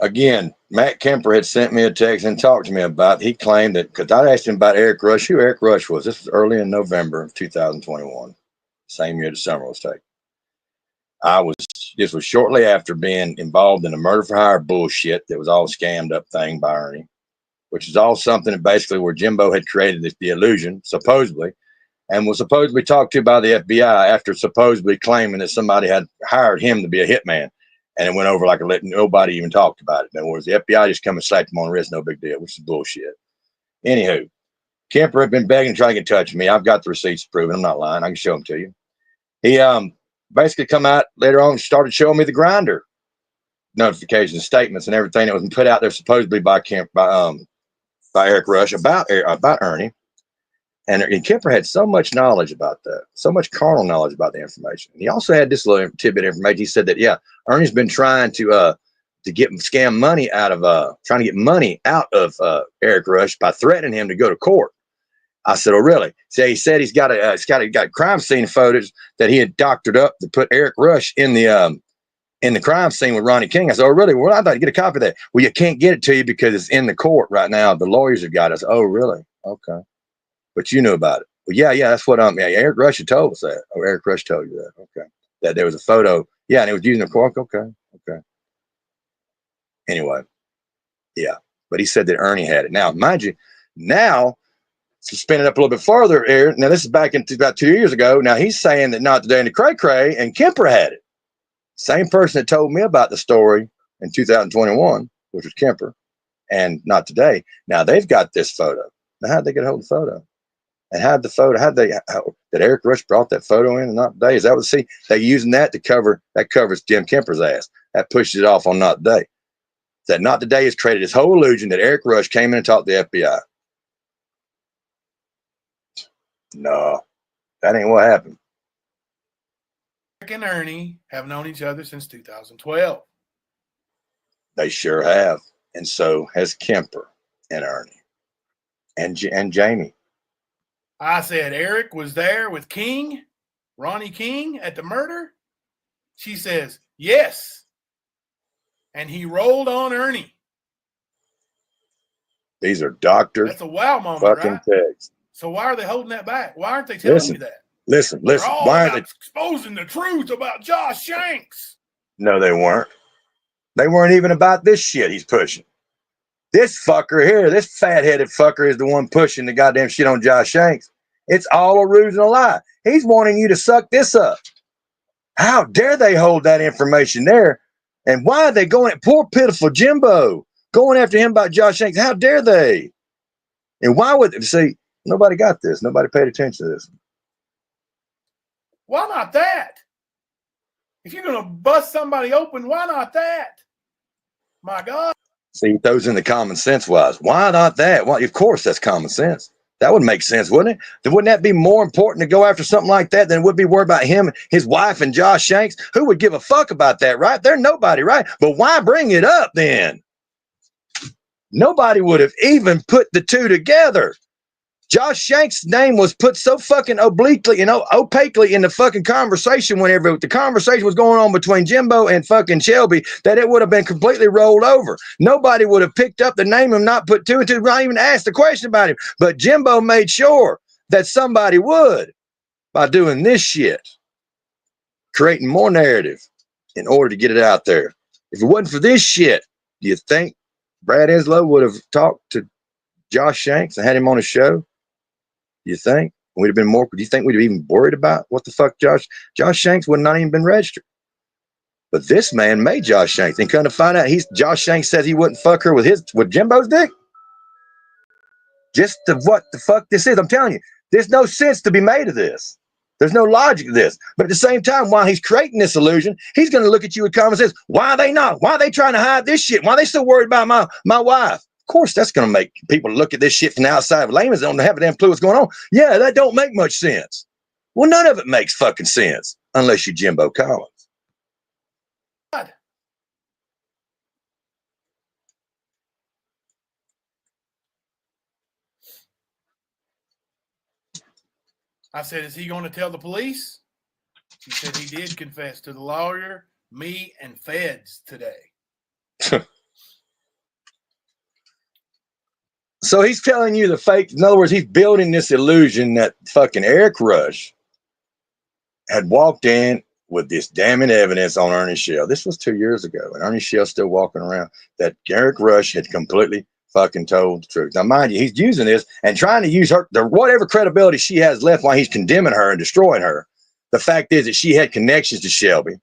Again, Matt Kemper had sent me a text and talked to me about, he claimed that, because I asked him about Eric Rush, who Eric Rush was. This was early in November of 2021, same year the summer was taken. This was shortly after being involved in a murder for hire bullshit that was all scammed up thing by Ernie, which is all something that basically where Jimbo had created the illusion, supposedly, and was supposedly talked to by the FBI after supposedly claiming that somebody had hired him to be a hitman. And it went over like nobody even talked about it. In other words, the FBI just come and slapped him on the wrist, no big deal, which is bullshit. Anywho, Kemper had been begging to try to get in touch with me. I've got the receipts proven. I'm not lying. I can show them to you. He basically come out later on and started showing me the Grindr notifications, statements, and everything that was put out there supposedly by Eric Rush about Ernie. And Kemper had so much knowledge about that, so much carnal knowledge about the information. And he also had this little tidbit of information. He said that, yeah, Ernie's been trying to get scam money out of Eric Rush by threatening him to go to court. I said, oh, really? So he said he's got crime scene photos that he had doctored up to put Eric Rush in the crime scene with Ronnie King. I said, oh, really? Well, I'd like to get a copy of that. Well, you can't get it to you because it's in the court right now. The lawyers have got us. Oh, really? Okay. But you knew about it. Well, yeah, that's what Eric Rush had told us that. Oh, Eric Rush told you that. Okay. That there was a photo. Yeah, and it was using the court. Okay. Anyway, yeah. But he said that Ernie had it. Now, mind you, to spin it up a little bit farther, Eric, now this is back in about 2 years ago. Now he's saying that Not Today and the Cray Cray and Kemper had it. Same person that told me about the story in 2021, which was Kemper, and Not Today. Now they've got this photo. Now how'd they get a hold of the photo? And did Eric Rush brought that photo in and Not Today? Is that what they're using that to covers Jim Kemper's ass. That pushes it off on Not Today. That Not Today has created this whole illusion that Eric Rush came in and talked to the FBI. No, that ain't what happened.
Eric and Ernie have known each other since 2012.
They sure have. And so has Kemper and Ernie and Jamie.
I said Eric was there with King, Ronnie King, at the murder. She says, yes. And he rolled on Ernie.
These are doctored.
That's a wow moment,
fucking
right?
texts.
So why are they holding that back? Why aren't they telling me that?
Listen.
Why aren't they exposing the truth about Josh Shanks?
No, they weren't. They weren't even about this shit he's pushing. This fucker here, this fat-headed fucker is the one pushing the goddamn shit on Josh Shanks. It's all a ruse and a lie. He's wanting you to suck this up. How dare they hold that information there? And why are they going at poor pitiful Jimbo, going after him about Josh Shanks? How dare they? And why would see? Nobody got this. Nobody paid attention to this.
Why not that? If you're going to bust somebody open, why not that? My God.
See, he throws in the common sense wise. Why not that? Well, of course, that's common sense. That would make sense, wouldn't it? Then wouldn't that be more important to go after something like that than it would be worried about him, his wife, and Josh Shanks? Who would give a fuck about that, right? They're nobody, right? But why bring it up then? Nobody would have even put the two together. Josh Shanks' name was put so fucking obliquely and opaquely in the fucking conversation whenever the conversation was going on between Jimbo and fucking Shelby that it would have been completely rolled over. Nobody would have picked up the name and not put two and two, not even asked a question about him. But Jimbo made sure that somebody would by doing this shit, creating more narrative in order to get it out there. If it wasn't for this shit, do you think Brad Enslow would have talked to Josh Shanks and had him on his show? Do you think we'd have been more? Do you think we'd have even worried about what the fuck Josh Shanks would not even been registered? But this man made Josh Shanks, and come to find out, Josh Shanks said he wouldn't fuck her with Jimbo's dick. Just what the fuck this is. I'm telling you, there's no sense to be made of this. There's no logic to this. But at the same time, while he's creating this illusion, he's going to look at you with common sense. Why are they not? Why are they trying to hide this shit? Why are they so worried about my wife? Of course, that's going to make people look at this shit from the outside. Layman's don't have a damn clue what's going on. Yeah, that don't make much sense. Well, none of it makes fucking sense unless you're Jimbo Collins.
God. I said, is he going to tell the police? She said he did confess to the lawyer, me, and feds today.
So he's telling you the fake. In other words, he's building this illusion that fucking Eric Rush had walked in with this damning evidence on Ernie Shell. This was 2 years ago, and Ernie Shell's still walking around that Eric Rush had completely fucking told the truth. Now, mind you, he's using this and trying to use her, whatever credibility she has left while he's condemning her and destroying her. The fact is that she had connections to Shelby,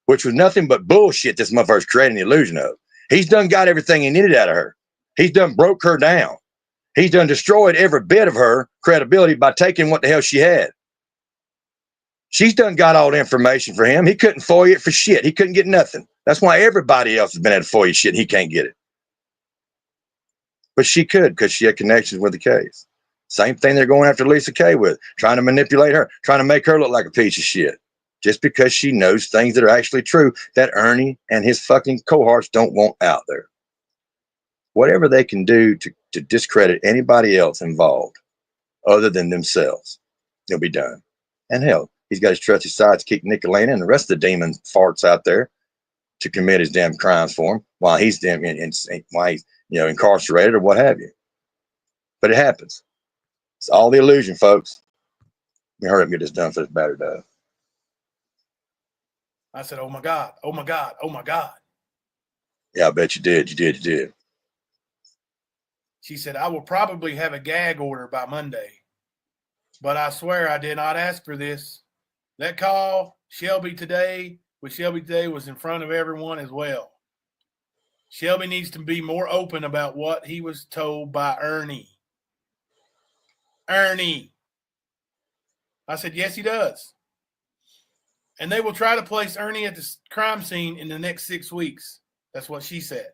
which was nothing but bullshit this motherfucker's creating the illusion of. He's done got everything he needed out of her. He's done broke her down. He's done destroyed every bit of her credibility by taking what the hell she had. She's done got all the information for him. He couldn't FOIA it for shit. He couldn't get nothing. That's why everybody else has been able to FOIA shit and he can't get it. But she could because she had connections with the case. Same thing they're going after Lisa Kay with, trying to manipulate her, trying to make her look like a piece of shit. Just because she knows things that are actually true that Ernie and his fucking cohorts don't want out there. Whatever they can do to discredit anybody else involved other than themselves, it'll be done. And hell, he's got his trusty side to keep Nicolena and the rest of the demon farts out there to commit his damn crimes for him while he's incarcerated or what have you. But it happens. It's all the illusion, folks. Let me hurry up and get this done for this battery died.
I said, oh my God, oh my God, oh my God.
Yeah, I bet you did. You did.
She said, I will probably have a gag order by Monday, but I swear I did not ask for this. That call, Shelby today was in front of everyone as well. Shelby needs to be more open about what he was told by Ernie. Ernie. I said, yes, he does. And they will try to place Ernie at the crime scene in the next 6 weeks. That's what she said.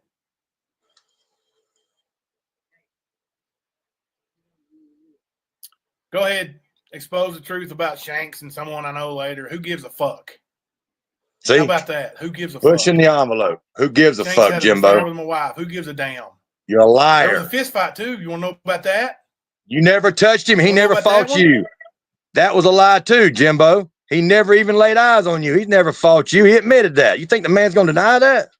Go ahead, expose the truth about Shanks and someone I know later. Who gives a fuck?
See?
How about that? Who gives a fuck?
Pushing the envelope. Who gives a
Shanks
fuck,
had an affair
Jimbo?
with my wife. Who gives a damn?
You're a
There was
liar.
a fist fight too. You want to know about that?
You never touched him. He
Wanna know
never
about
fought
that one?
you. That was a lie too, Jimbo. He never even laid eyes on you. He's never fought you. He admitted that. You think the man's going to deny that?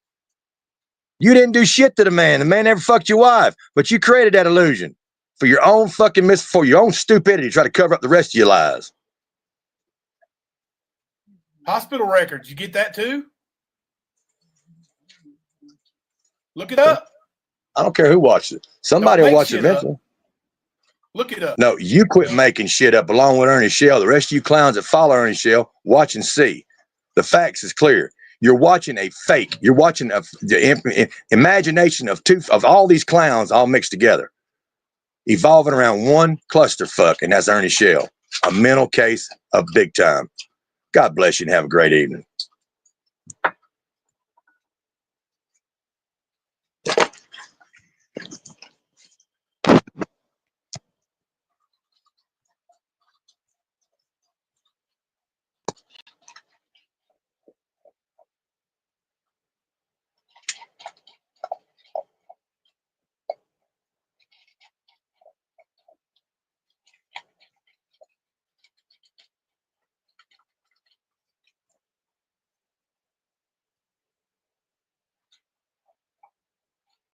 You didn't do shit to the man. The man never fucked your wife, but you created that illusion for your own fucking for your own stupidity to try to cover up the rest of your lies.
Hospital records. You get that too? Look it up.
I don't care who watches it. Somebody
Don't
will
make
watch it
shit up.
eventually.
Look it up.
No, you quit making shit up along with Ernie Shell. The rest of you clowns that follow Ernie Shell, watch and see. The facts is clear. You're watching a fake. You're watching the imagination of all these clowns all mixed together, evolving around one clusterfuck, and that's Ernie Shell, a mental case of big time. God bless you and have a great evening.